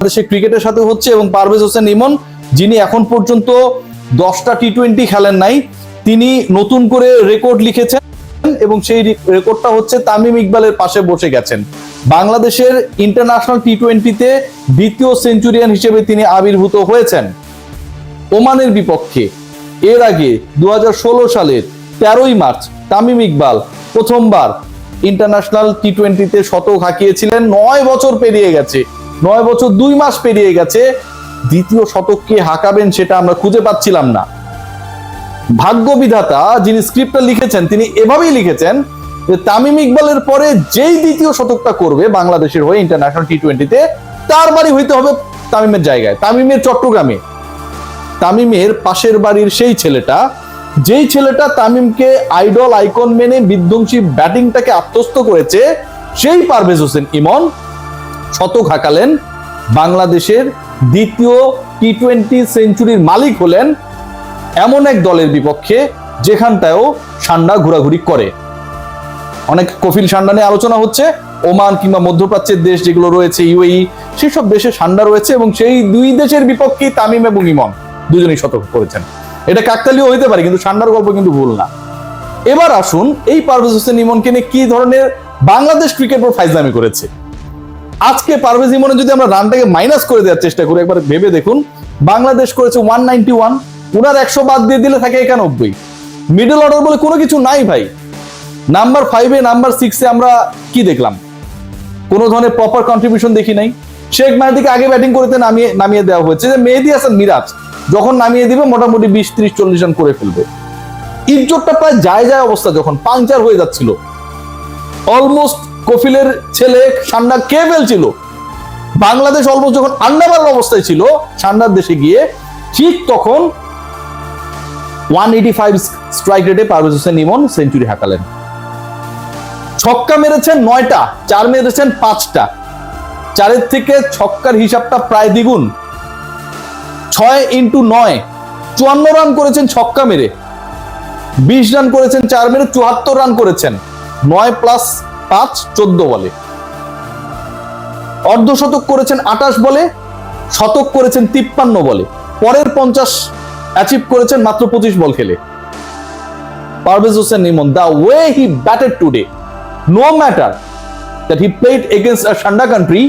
বাংলাদেশের ক্রিকেটের সাথে হচ্ছে এবং পারভেজ হোসেন ইমন যিনি এখন পর্যন্ত 10টা টি-20 খেলেন নাই, তিনি নতুন করে রেকর্ড লিখেছেন এবং সেই রেকর্ডটা হচ্ছে তামিম ইকবালের পাশে বসে গেছেন। বাংলাদেশের ইন্টারন্যাশনাল টি-20তে দ্বিতীয় সেঞ্চুরিয়ান হিসেবে তিনি আবির্ভূত হয়েছেন ওমানের বিপক্ষে। এর আগে 2016 সালের 13ই মার্চ তামিম ইকবাল প্রথমবার ইন্টারন্যাশনাল টি-20তে শতক হাঁকিয়েছিলেন। 9 বছর পেরিয়ে গেছে, 9 বছর 2 মাস পেরিয়ে গেছে, দ্বিতীয় শতক কে হাঁকাবেন সেটা আমরা খুঁজে পাচ্ছিলাম না। ভাগ্য বিধাতা যিনি স্ক্রিপ্টটা লিখেছেন তিনি এভাবেই লিখেছেন যে তামিম ইকবালের পরে যেই দ্বিতীয় শতকটা করবে বাংলাদেশের হয়ে ইন্টারন্যাশনাল টি-20তে তার বাড়ি হইতে হবে তামিমের জায়গায়, তামিমের চট্টগ্রামে। তামিমের পাশের বাড়ির সেই ছেলেটা, যেই ছেলেটা তামিমকে আইডল আইকন মেনে বিধ্বংসী ব্যাটিংটাকে আত্মস্থ করেছে, সেই পারভেজ হোসেন ইমন শতক হাঁকালেন। বাংলাদেশের দ্বিতীয় টি-20 সেঞ্চুরির মালিক হলেন এমন এক দলের বিপক্ষে যেখানটায়ও সান্ডা ঘোরাঘুরি করে। অনেক কফিল সান্ডা নিয়ে আলোচনা হচ্ছে, ওমান কিংবা মধ্যপ্রাচ্যের দেশ যেগুলো রয়েছে, ইউএই, সেসব দেশে সান্ডা রয়েছে এবং সেই দুই দেশের বিপক্ষে তামিম এবং ইমন দুজনেই শতক করেছেন। এটা কাকতালীয় হইতে পারে কিন্তু সান্ডার গল্প কিন্তু ভুল না। এবার আসুন এই পারভেজ হোসেন ইমনকে নিয়ে কি ধরনের বাংলাদেশ ক্রিকেট বোর্ড ফাইজলামি করেছে। আজকে পারভেজ ইমনের যদি আমরা রানটাকে মাইনাস করে দেওয়ার চেষ্টা করি, একবার ভেবে দেখুন, বাংলাদেশ করেছে 191, উনার 100 বাদ দিয়ে দিলে থাকে 91। মিডল অর্ডার বলে কোনো কিছু নাই ভাই। নাম্বার 5 এ নাম্বার 6 এ আমরা কি দেখলাম? কোনো ধরনের প্রপার কন্ট্রিবিউশন দেখি নাই। শেখ মেহেদীকে আগে ব্যাটিং করতে নামিয়ে দেওয়া হয়েছে, যে মেহেদী হাসান মিরাজ যখন নামিয়ে দিবে মোটামুটি 20-30-40 রান করে ফেলবে। ইজ্জতটা প্রায় যায় অবস্থা, যখন পাংচার হয়ে যাচ্ছিল, অলমোস্ট কফিলের ছেলে সান্ডা কে ফেলছিল। বাংলাদেশ অলমোস্ট যখন আন্ডামার অবস্থায় ছিল সান্ডার দেশে গিয়ে, ঠিক তখন 185 স্ট্রাইক রেটে পারভেজ হোসেন ইমন সেঞ্চুরি হাঁকালেন। ছক্কা মেরেছেন 9টা, 4 মেরেছেন 5টা। 4-এর থেকে ছক্কার হিসাবটা প্রায় দ্বিগুণ। 6 × 9 54 রান করেছেন ছক্কা মেরে, 20 রান করেছেন 4 মেরে, 74 রান করেছেন। 9 + 5 14 বলে। অর্ধশতক করেছেন 28 বলে, শতক করেছেন 53 বলে। পরের 50 অ্যাচিভ করেছেন মাত্র 25 বল খেলে। Parvez Hossain Emon, the way he batted today, no matter that he played against a Shanda country,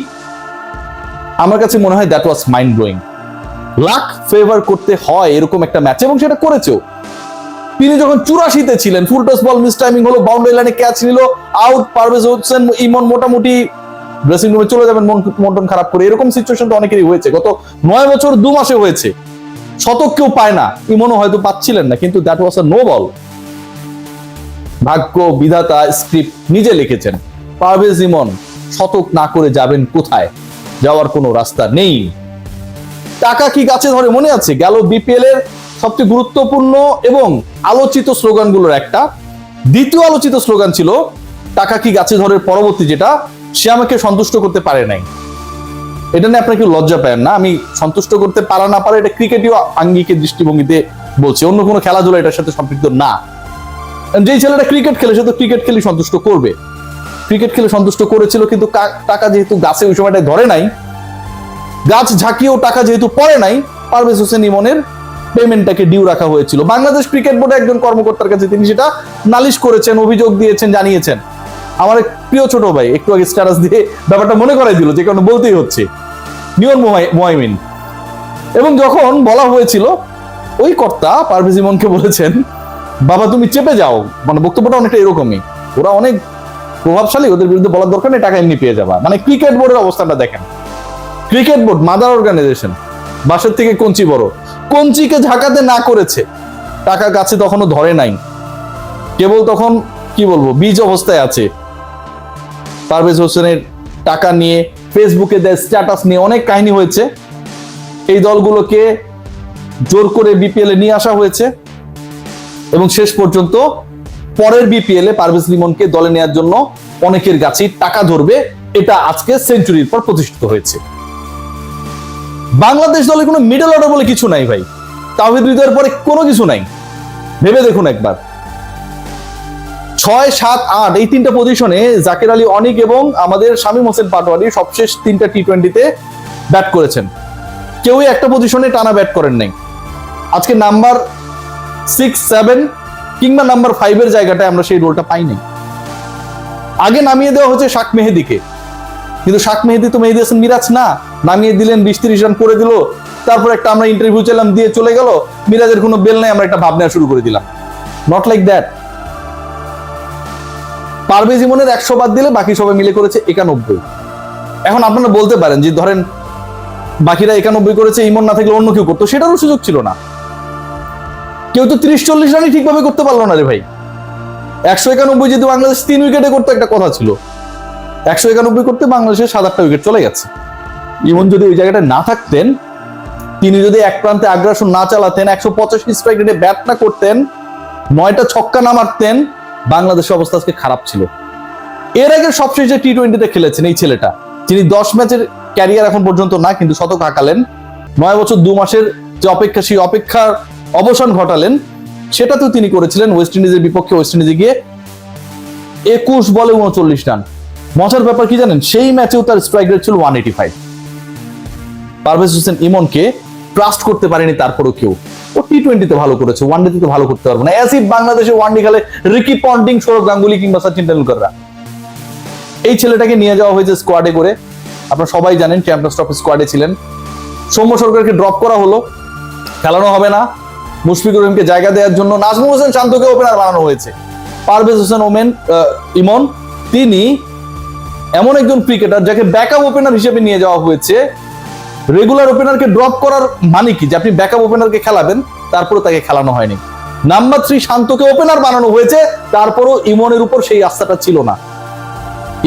আমার কাছে মনে হয় that was mind blowing. Luck favour করতে হয় এরকম একটা ম্যাচ, এবং সেটা করেছেও। তিনি যখন 84-তে ছিলেন, full toss ball miss timing হলো, বাউন্ডারি লাইনে ক্যাচ নিল, আউট। পারভেজ হোসেন ইমন মোটামুটি ড্রেসিং রুমে চলে যাবেন মন খারাপ করে। এরকম সিচুয়েশন তো অনেকেরই হয়েছে, গত 9 বছর 2 মাসে হয়েছে। শতক কেউ পায় না, ইমনও হয়তো পাচ্ছিলেন না, কিন্তু that was a no ball. ভাগ্য বিধাতা স্ক্রিপ্ট নিজে লিখেছেন। পারভেজ ইমন শতক না করে যাবেন কোথায়? যাওয়ার কোনো রাস্তা নেই। টাকা কি গাছে ধরে মনে আছে? গেল বিপিএল এর সবচেয়ে গুরুত্বপূর্ণ এবং আলোচিত স্লোগানগুলোর একটা। দ্বিতীয় আলোচিত স্লোগান ছিল টাকা কি গাছে ধরে, পরবর্তী যেটা, সে আমাকে সন্তুষ্ট করতে পারে নাই। এটা নিয়ে আপনার কি লজ্জা পায় না? আমি সন্তুষ্ট করতে পারা না পারে এটা ক্রিকেটীয় আঙ্গিকের দৃষ্টিভঙ্গিতে বলছি, অন্য কোনো খেলাধুলা এটার সাথে সম্পৃক্ত না। যেই ছেলেটা ক্রিকেট খেলে সে তো ক্রিকেট খেলে সন্তুষ্ট করবে। ক্রিকেট খেলে সন্তুষ্ট করেছিল, কিন্তু টাকা যেহেতু গাছে ওই সময়টা ধরে নাই, গাছ ঝাঁকিয়েও টাকা যেহেতু পড়ে নাই, পারভেজ হোসেন ইমনের পেমেন্টটাকে ডিউ রাখা হয়েছিল। বাংলাদেশ ক্রিকেট বোর্ডের একজন কর্মকর্তার কাছে তিনি সেটা নালিশ করেছেন, অভিযোগ দিয়েছেন, জানিয়েছেন। আমার এক প্রিয় ছোট ভাই একটু আগে স্ট্যাটাস দিয়ে ব্যাপারটা মনে করাই দিল, যে কারণে বলতেই হচ্ছে, নিয়ন মোয়াইমিন। এবং যখন বলা হয়েছিল, ওই কর্তা পারভেজ ইমনকে বলেছেন, বাবা তুমি চেপে যাও, মানে বক্তব্যটা অনেকটা এরকমই, ওরা অনেক প্রভাবশালী, ওদের বিরুদ্ধে বলার দরকার নেই, টাকা এমনি পেয়ে যাবা। মানে ক্রিকেট বোর্ডের অবস্থাটা দেখেন। ক্রিকেট বোর্ড মাদার অর্গানাইজেশন, বাসের থেকে কঞ্চি বড়, কঞ্চিকে ঝাঁকাতে না করেছে, টাকা গাছে তখনও ধরে নাই, কেবল তখন কি বলবো বীজ অবস্থায় আছে। পারভেজ হোসেনের টাকা নিয়ে ফেসবুকে দেয় স্ট্যাটাস নিয়ে অনেক কাহিনী হয়েছে। এই দলগুলোকে জোর করে বিপিএল এ নিয়ে আসা হয়েছে এবং শেষ পর্যন্ত পরের বিপিএল এ পারভেজ ইমনকে দলে নেওয়ার জন্য অনেকের কাছেই টাকা ধরবে, এটা আজকে সেঞ্চুরির পর প্রতিষ্ঠিত হয়েছে। বাংলাদেশ দলে কোনো মিডল অর্ডার বলে কিছু নাই ভাই। তাওহিদ হৃদয়ের পরে কোনো কিছু নাই। ভেবে দেখুন একবার, 6, 7, 8 এই 3টা পজিশনে জাকের আলী অনিক এবং আমাদের শামীম হোসেন পাটোয়ারি সবশেষ 3টা টি-20তে ব্যাট করেছেন, কেউই একটা পজিশনে টানা ব্যাট করেন নাই। আজকে নাম্বার 6, 7 কিংবা নাম্বার 5 এর জায়গাটায় আমরা সেই রোলটা পাই নাই। আগে নামিয়ে দেওয়া হচ্ছে শাক মেহেদিকে, কিন্তু শাক মেহেদি তো মেহেদি হাসান মিরাজ না। নামিয়ে দিলেন, 20-30 রান করে দিল, তারপর একটা আমরা ইন্টারভিউ চাইলাম, দিয়ে চলে গেল, মিরাজের কোনো বেল নাই, আমরা একটা ভাব নেওয়া শুরু করে দিলাম। Not like that. পারভেজ ইমনের 100 বাদ দিলে বাকি সবাই মিলে করেছে 91। এখন আপনারা বলতে পারেন যে ধরেন বাকিরা 91 করেছে, ইমন না থাকলে অন্য কেউ করতো, সেটারও সুযোগ ছিল না। কেউ তো 30-40 রানই ঠিকভাবে করতে পারলো না রে ভাই। 191 যদি বাংলাদেশ 3 উইকেটে করতো একটা কথা ছিল, 191 করতে বাংলাদেশের 7-8টা উইকেট চলে গেছে। ইমন যদি ওই জায়গাটা না থাকতেন, তিনি যদি এক প্রান্তে আগ্রাসন না চালাতেন, 185 স্ট্রাইক রেটে ব্যাট না করতেন, 9টা ছক্কা না মারতেন, বাংলাদেশের অবস্থা আজকে খারাপ ছিল। এর আগে সবশেষে টি20তে খেলেছেন এই ছেলেটা, যিনি 10 ম্যাচের ক্যারিয়ার এখন পর্যন্ত না, কিন্তু শতক হাঁকালেন। 9 বছর 2 মাসের যে অপেক্ষা, সেই অপেক্ষার অবসান ঘটালেন, সেটাতেও তিনি করেছিলেন। ওয়েস্ট ইন্ডিজের বিপক্ষে ওয়েস্ট ইন্ডিজে গিয়ে 21 বলে 39 রান। মজার ব্যাপার কি জানেন, সেই ম্যাচেও তার স্ট্রাইক রেট ছিল 185। পারভেজ হোসেন ইমনকে ট্রাস্ট করতে পারেনি তারপরও কেউ। ও টি20তে ভালো করেছে, ওয়ানডেতে তো ভালো করতে পারবে না। অ্যাজ বাংলাদেশে ওয়ানডে খেলে রিকি পন্টিং, সৌরভ গাঙ্গুলি কিংবা সচিন টেন্ডুলকাররা। এই ছেলেটাকে নিয়ে যাওয়া হয়েছে স্কোয়াডে করে। আপনারা সবাই জানেন চ্যাম্পিয়ন্স ট্রফি স্কোয়াডে ছিলেন। সৌম্য সরকারকে ড্রপ করা হলো, খেলানো হবে না। মুশফিকুর রহিমকে জায়গা দেওয়ার জন্য নাজমুল হোসেন শান্তকে ওপেনার বানানো হয়েছে। পারভেজ হোসেন ইমন তিনি এমন একজন ক্রিকেটার যাকে ব্যাকআপ ওপেনার হিসেবে নিয়ে যাওয়া হয়েছে। রেগুলার ওপেনারকে ড্রপ করার মানে কি, যে আপনি ব্যাকআপ ওপেনারকে খেলাবেন, তারপরে তাকে খেলানো হয়নি। নাম্বার 3 শান্তকে ওপেনার বানানো হয়েছে, তারপরও ইমনের উপর সেই আস্থাটা ছিল না।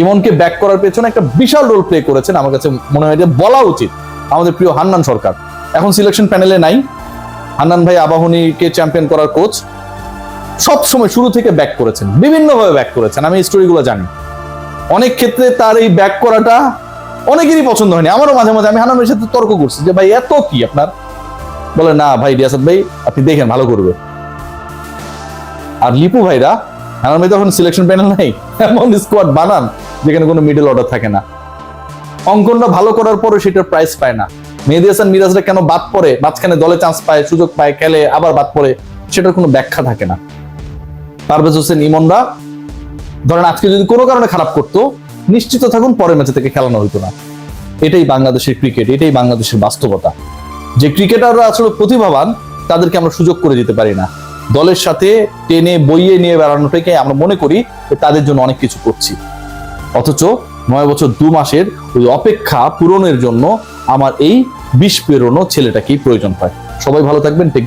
ইমনকে ব্যাক করার পেছনে একটা বিশাল রোল প্লে করেছেন, আমার কাছে মনে হয় যে বলা উচিত আমাদের প্রিয় হান্নান সরকার। এখন সিলেকশন প্যানেলে নাই। হান্নান ভাই আবাহনীকে চ্যাম্পিয়ন করার কোচ, সব সময় শুরু থেকে ব্যাক করেছেন, বিভিন্নভাবে ব্যাক করেছেন। আমি এই স্টোরিগুলো জানি। অনেক ক্ষেত্রে তার এই ব্যাক করাটা অনেকেরই পছন্দ হয়নি, আমারও মাঝে মাঝে। আমি হান্নানের সাথে তর্ক করছি যে ভাই এত কি আপনার, বলে না ভাই রিয়াসাত ভাই আপনি দেখেন ভালো করবে। আর লিপু ভাইরা, হান্নান ভাই তখন সিলেকশন প্যানেল নাই, এমন স্কোয়াড বানান যেখানে কোনো মিডল অর্ডার থাকে না। অঙ্কনটা ভালো করার পরে সেটার প্রাইস পায় না। মেহেদী হাসান মিরাজরা কেন বাদ পড়ে, মাঝখানে দলে চান্স পায়, সুযোগ পায়, খেলে, আবার বাদ পড়ে, সেটার কোনো ব্যাখ্যা থাকে না। পারভেজ হোসেন ইমনরা ধরেন আজকে যদি কোনো কারণে খারাপ করতো, নিশ্চিত থাকুন পরের ম্যাচে থেকে খেলানো হইতো না। এটাই বাংলাদেশের ক্রিকেট, এটাই বাংলাদেশের বাস্তবতা। যে ক্রিকেটাররা আসলে প্রতিভাবান, তাদেরকে আমরা সুযোগ করে দিতে পারি না। দলের সাথে টেনে বইয়ে নিয়ে বেড়ানোটাকে আমরা মনে করি তাদের জন্য অনেক কিছু করছি, অথচ 9 বছর 2 মাসের ওই অপেক্ষা পূরণের জন্য আমার এই বিষ পেরোনো ছেলেটাকেই প্রয়োজন হয়। সবাই ভালো থাকবেন। টেক